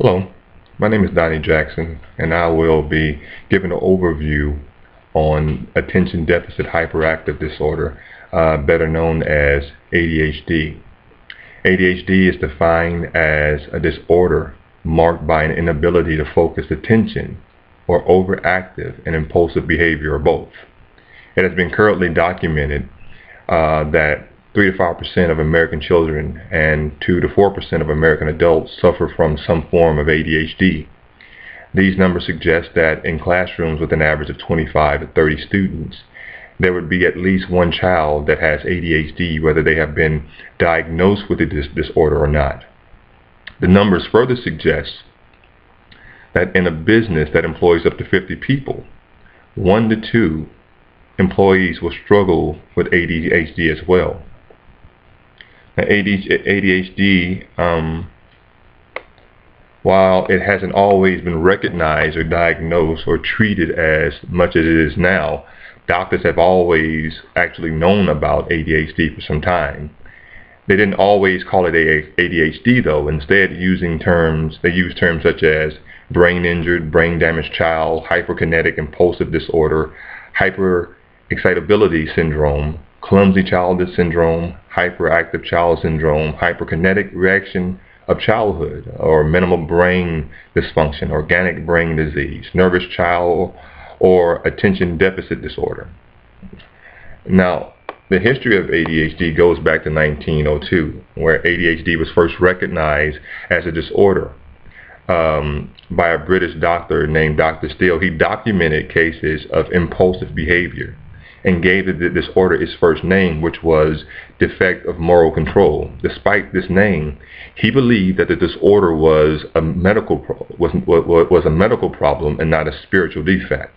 Hello, my name is Donnie Jackson, and I will be giving an overview on attention deficit hyperactive disorder, better known as ADHD. ADHD is defined as a disorder marked by an inability to focus attention or overactive and impulsive behavior or both. It has been currently documented that 3 to 5% of American children and 2 to 4% of American adults suffer from some form of ADHD. These numbers suggest that in classrooms with an average of 25 to 30 students, there would be at least one child that has ADHD, whether they have been diagnosed with this disorder or not. The numbers further suggest that in a business that employs up to 50 people, 1 to 2 employees will struggle with ADHD as well. Now, ADHD, while it hasn't always been recognized or diagnosed or treated as much as it is now, doctors have always actually known about ADHD for some time. They didn't always call it ADHD though. Instead, they use terms such as brain injured, brain damaged child, hyperkinetic impulsive disorder, hyperexcitability syndrome, clumsy childhood syndrome, hyperactive child syndrome, hyperkinetic reaction of childhood, or minimal brain dysfunction, organic brain disease, nervous child, or attention deficit disorder. Now, the history of ADHD goes back to 1902, where ADHD was first recognized as a disorder by a British doctor named Dr. Steele. He documented cases of impulsive behavior and gave the disorder its first name, which was defect of moral control. Despite this name, he believed that the disorder was a medical problem and not a spiritual defect.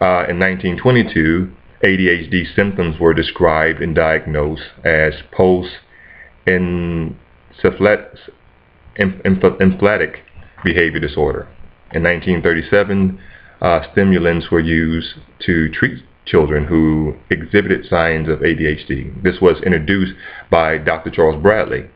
In 1922, ADHD symptoms were described and diagnosed as post-encephalitic behavior disorder. In 1937, stimulants were used to treat children who exhibited signs of ADHD. This was introduced by Dr. Charles Bradley.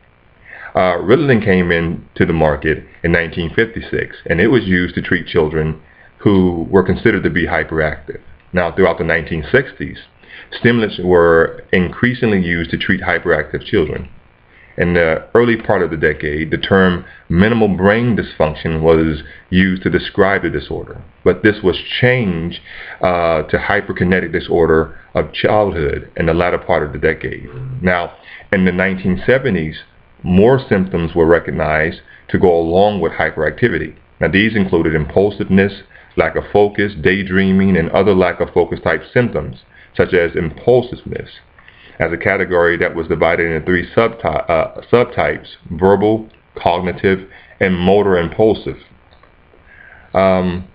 Ritalin came into the market in 1956, and it was used to treat children who were considered to be hyperactive. Now, throughout the 1960s, stimulants were increasingly used to treat hyperactive children. In the early part of the decade, the term minimal brain dysfunction was used to describe the disorder, but this was changed to hyperkinetic disorder of childhood in the latter part of the decade. Now, in the 1970s, more symptoms were recognized to go along with hyperactivity. Now, these included impulsiveness, lack of focus, daydreaming, and other lack of focus type symptoms, such as impulsiveness, as a category that was divided into 3 subtypes: verbal, cognitive, and motor impulsive. In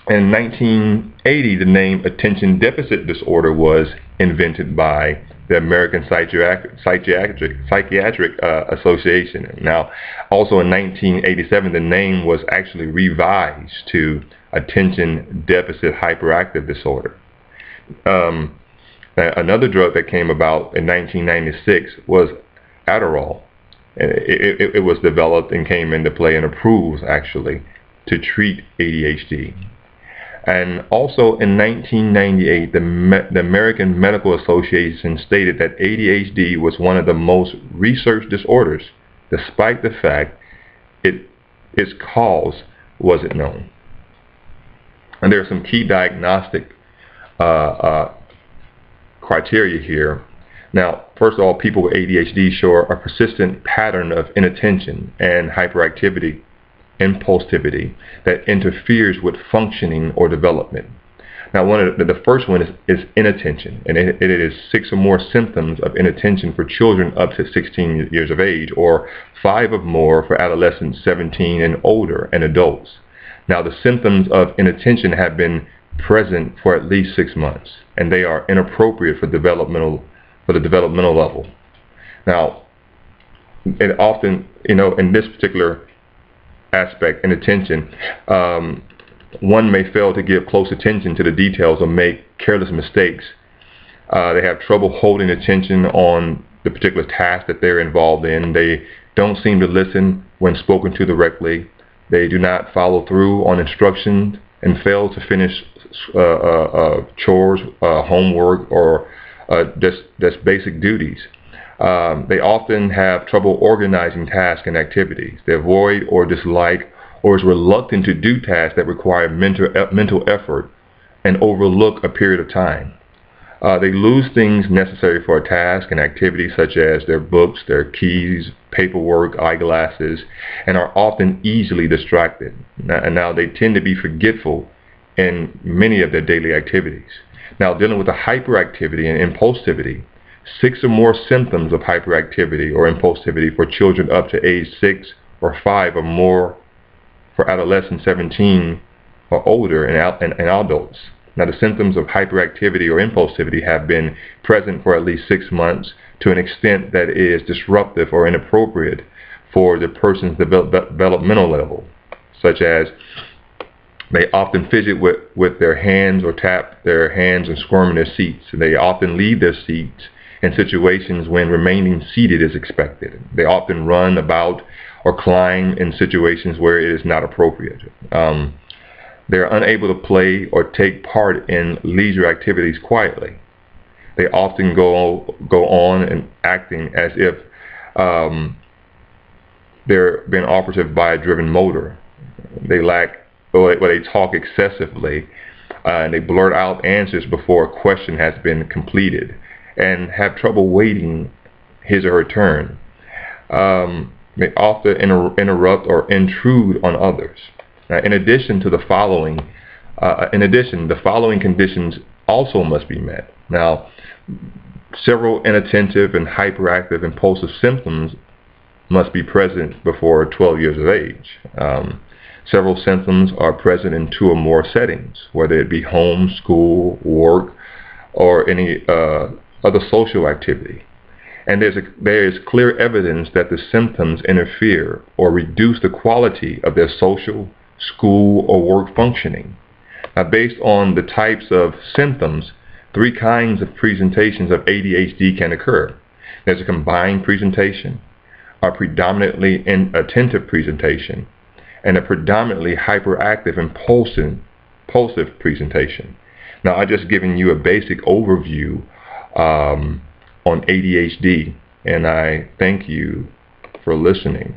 1980, the name attention deficit disorder was invented by the American Psychiatric Association. Now, also in 1987, the name was actually revised to attention deficit hyperactive disorder. Another drug that came about in 1996 was Adderall. It was developed and came into play and approved actually to treat ADHD. And also in 1998, the American Medical Association stated that ADHD was one of the most researched disorders, despite the fact its cause wasn't known. And there are some key diagnostic criteria here. Now, first of all, people with ADHD show a persistent pattern of inattention and hyperactivity, impulsivity that interferes with functioning or development. Now, the first one is inattention, and it is 6 or more symptoms of inattention for children up to 16 years of age, or 5 or more for adolescents 17 and older and adults. Now, the symptoms of inattention have been present for at least 6 months, and they are inappropriate for the developmental level. Now, it often, in this particular aspect, inattention, one may fail to give close attention to the details or make careless mistakes. They have trouble holding attention on the particular task that they're involved in. They don't seem to listen when spoken to directly. They do not follow through on instructions and fail to finish chores, homework, or just basic duties. They often have trouble organizing tasks and activities. They avoid or dislike or is reluctant to do tasks that require mental effort and overlook a period of time. They lose things necessary for a task and activity, such as their books, their keys, paperwork, eyeglasses, and are often easily distracted. Now they tend to be forgetful in many of their daily activities. Now, dealing with the hyperactivity and impulsivity, 6 or more symptoms of hyperactivity or impulsivity for children up to age 6 or 5 or more for adolescents 17 or older and adults. Now, the symptoms of hyperactivity or impulsivity have been present for at least 6 months to an extent that is disruptive or inappropriate for the person's developmental level, such as they often fidget with their hands or tap their hands and squirm in their seats. They often leave their seats in situations when remaining seated is expected. They often run about or climb in situations where it is not appropriate. They're unable to play or take part in leisure activities quietly. They often go on and acting as if they're being operated by a driven motor. They they talk excessively, and they blurt out answers before a question has been completed, and have trouble waiting his or her turn. They often interrupt or intrude on others. In addition, the following conditions also must be met. Now, several inattentive and hyperactive impulsive symptoms must be present before 12 years of age. Several symptoms are present in 2 or more settings, whether it be home, school, work, or any other social activity. And there is clear evidence that the symptoms interfere or reduce the quality of their social, school, or work functioning. Now, based on the types of symptoms, 3 kinds of presentations of ADHD can occur. There's a combined presentation, a predominantly attentive presentation, and a predominantly hyperactive impulsive presentation. Now, I've just given you a basic overview on ADHD, and I thank you for listening.